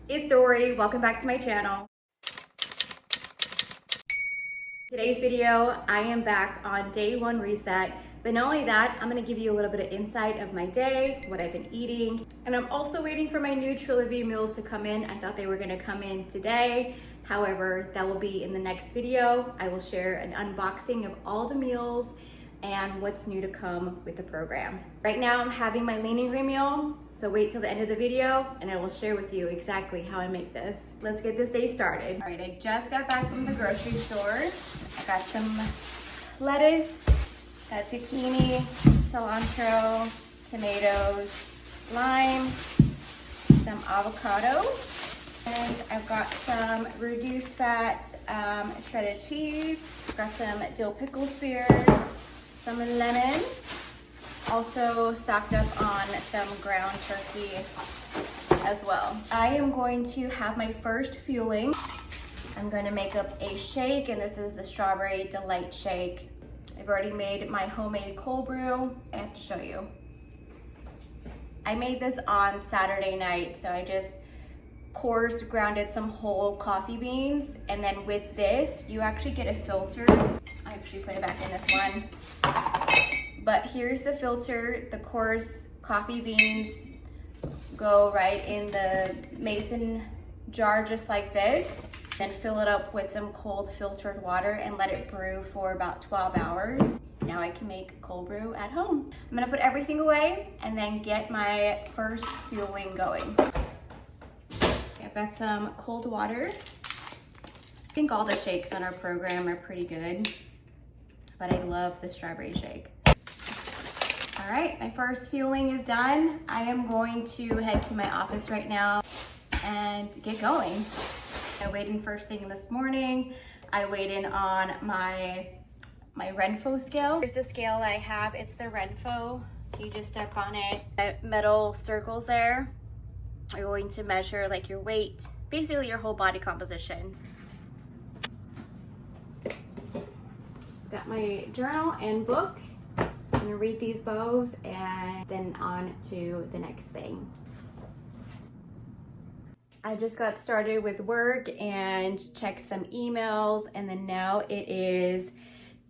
It's Dory, welcome back to my channel. Today's video, I am back on day one reset, but not only that, I'm gonna give you a little bit of insight of my day, what I've been eating, and I'm also waiting for my new Trilogy meals to come in. I thought they were gonna come in today. However, that will be in the next video. I will share an unboxing of all the meals and what's new to come with the program. Right now I'm having my lean and green meal, so wait till the end of the video and I will share with you exactly how I make this. Let's get this day started. All right, I just got back from the grocery store. I got some lettuce, got zucchini, cilantro, tomatoes, lime, some avocado, and I've got some reduced fat shredded cheese, got some dill pickle spears, some lemon, also stocked up on some ground turkey as well. I am going to have my first fueling. I'm going to make up a shake, and this is the Strawberry Delight Shake. I've already made my homemade cold brew. I have to show you. I made this on Saturday night, so I just coarse grounded some whole coffee beans, and then with this you actually get a filter. I actually put it back in this one, but here's the filter. The coarse coffee beans go right in the mason jar just like this, then fill it up with some cold filtered water and let it brew for about 12 hours. Now I can make cold brew at home. I'm gonna put everything away and then get my first fueling going. I've got some cold water. I think all the shakes on our program are pretty good, but I love the strawberry shake. All right, my first fueling is done. I am going to head to my office right now and get going. I weighed in first thing this morning. I weighed in on my Renfo scale. Here's the scale I have. It's the Renfo. You just step on it. The metal circles there. You're going to measure like your weight, basically your whole body composition. Got my journal and book. I'm gonna read these both and then on to the next thing. I just got started with work and checked some emails, and then now it is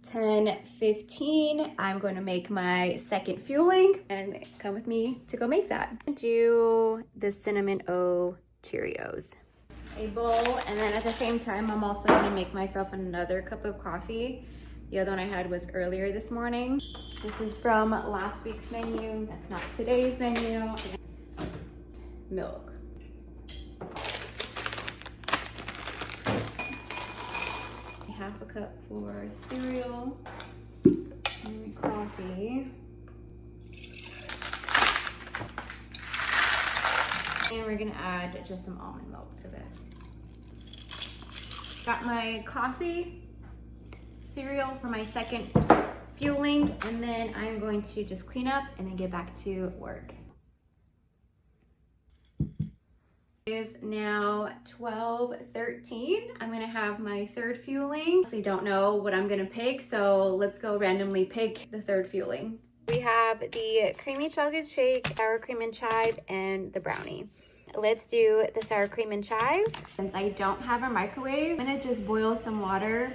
10:15. I'm going to make my second fueling, and come with me to go make that. Do the cinnamon O Cheerios. A bowl, and then at the same time, I'm also going to make myself another cup of coffee. The other one I had was earlier this morning. This is from last week's menu. That's not today's menu. Milk. Half a cup for cereal and coffee. And we're gonna add just some almond milk to this. Got my coffee, cereal for my second fueling, and then I'm going to just clean up and then get back to work. It is now 12:13. I'm gonna have my third fueling. I don't know what I'm gonna pick, so let's go randomly pick the third fueling. We have the creamy chocolate shake, sour cream and chive, and the brownie. Let's do the sour cream and chive. Since I don't have a microwave, I'm gonna just boil some water,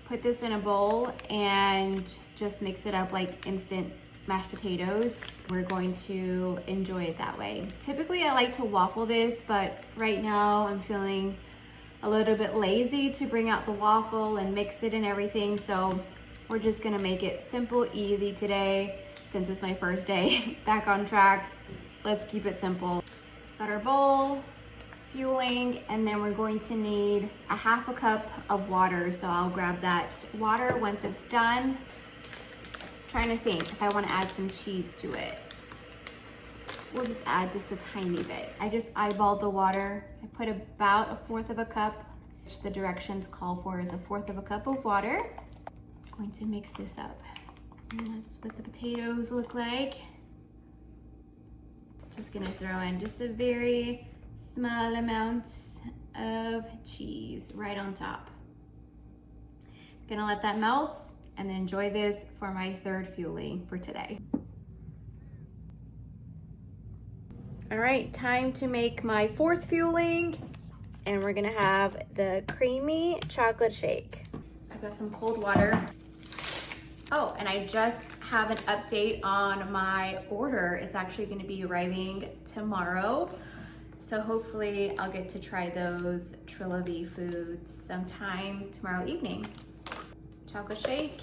put this in a bowl, and just mix it up like instant mashed potatoes. We're going to enjoy it that way. Typically I like to waffle this, but right now I'm feeling a little bit lazy to bring out the waffle and mix it and everything, so we're just gonna make it simple, easy today. Since it's my first day back on track, let's keep it simple. Got our bowl, fueling, and then we're going to need a half a cup of water, so I'll grab that water once it's done. Trying to think if I want to add some cheese to it. We'll just add just a tiny bit. I just eyeballed the water. I put about 1/4 of a cup, which the directions call for is 1/4 of a cup of water. I'm going to mix this up. And that's what the potatoes look like. Just gonna throw in just a very small amount of cheese right on top. Gonna let that melt and then enjoy this for my third fueling for today. All right, time to make my fourth fueling, and we're gonna have the creamy chocolate shake. I've got some cold water. Oh, and I just have an update on my order. It's actually gonna be arriving tomorrow. So hopefully I'll get to try those Trilogy foods sometime tomorrow evening. Chocolate shake,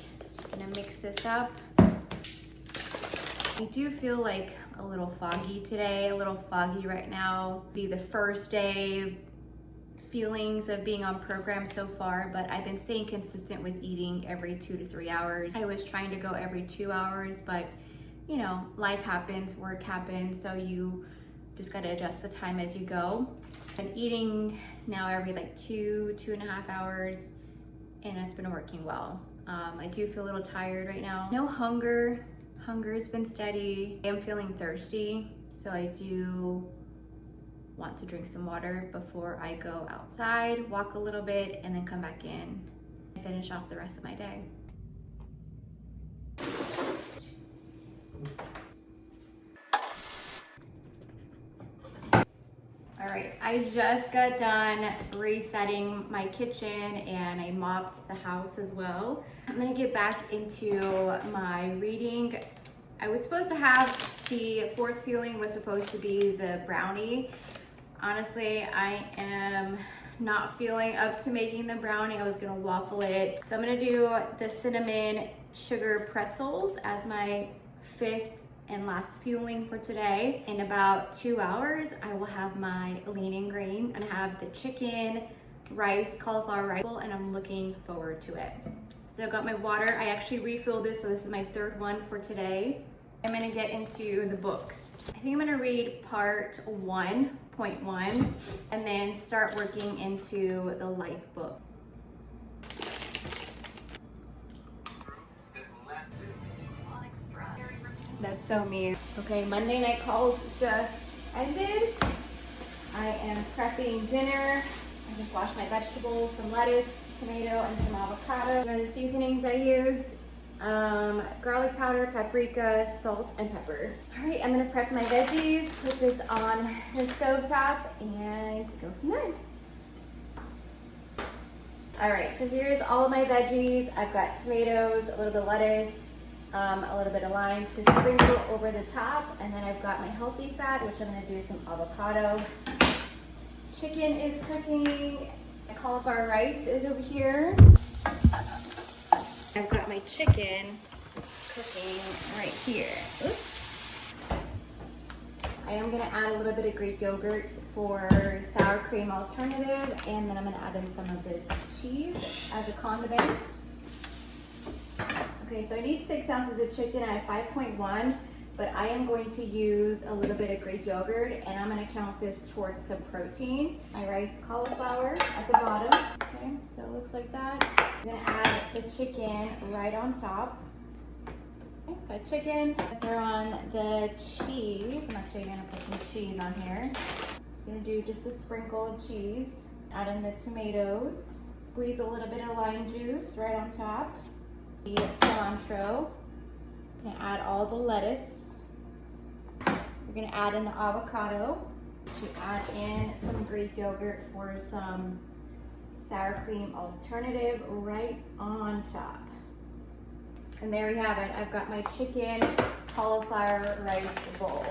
gonna mix this up. I do feel like a little foggy today, a little foggy right now. Be the first day feelings of being on program so far, but I've been staying consistent with eating every 2 to 3 hours. I was trying to go every 2 hours, but you know, life happens, work happens, so you just gotta adjust the time as you go. I'm eating now every like 2.5 hours, and it's been working well. I do feel a little tired right now. No hunger. Hunger has been steady. I am feeling thirsty, so I do want to drink some water before I go outside, walk a little bit, and then come back in and finish off the rest of my day. All right, I just got done resetting my kitchen and I mopped the house as well. I'm gonna get back into my reading. I was supposed to have the fourth fueling was supposed to be the brownie. Honestly, I am not feeling up to making the brownie. I was gonna waffle it. So I'm gonna do the cinnamon sugar pretzels as my fifth and last fueling for today. In about 2 hours, I will have my lean and green and have the chicken, rice, cauliflower rice, and I'm looking forward to it. So I've got my water. I actually refilled this, so this is my third one for today. I'm gonna get into the books. I think I'm gonna read part 1.1 and then start working into the life book. That's so me. Okay, Monday night calls just ended. I am prepping dinner. I just washed my vegetables, some lettuce, tomato, and some avocado. These are the seasonings I used. Garlic powder, paprika, salt, and pepper. All right, I'm gonna prep my veggies, put this on the stovetop, and go from there. All right, so here's all of my veggies. I've got tomatoes, a little bit of lettuce, a little bit of lime to sprinkle over the top, and then I've got my healthy fat, which I'm gonna do some avocado. Chicken is cooking, the cauliflower rice is over here. I've got my chicken cooking right here. Oops. I am gonna add a little bit of Greek yogurt for sour cream alternative, and then I'm gonna add in some of this cheese as a condiment. Okay, so I need 6 ounces of chicken. I have 5.1, but I am going to use a little bit of Greek yogurt, and I'm gonna count this towards some protein. My rice cauliflower at the bottom. Okay, so it looks like that. I'm gonna add the chicken right on top. Okay, got chicken. Throw on the cheese. I'm actually gonna put some cheese on here. I'm gonna do just a sprinkle of cheese. Add in the tomatoes. Squeeze a little bit of lime juice right on top. The cilantro. I'm gonna add all the lettuce. We're gonna add in the avocado. To add in some Greek yogurt for some sour cream alternative right on top. And there we have it. I've got my chicken cauliflower rice bowl.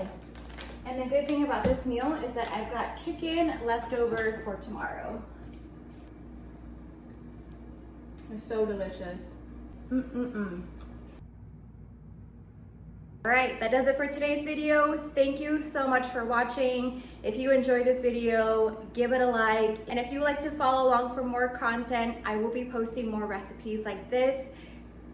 And the good thing about this meal is that I've got chicken left over for tomorrow. It's so delicious. All right, that does it for today's video. Thank you so much for watching. If you enjoyed this video, give it a like. And if you would like to follow along for more content, I will be posting more recipes like this,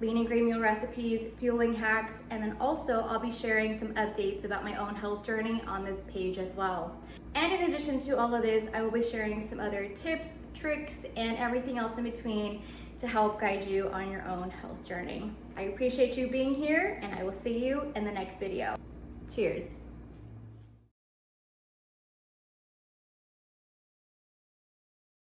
lean and green meal recipes, fueling hacks, and then also I'll be sharing some updates about my own health journey on this page as well. And in addition to all of this, I will be sharing some other tips, tricks, and everything else in between to help guide you on your own health journey. I appreciate you being here, and I will see you in the next video. Cheers.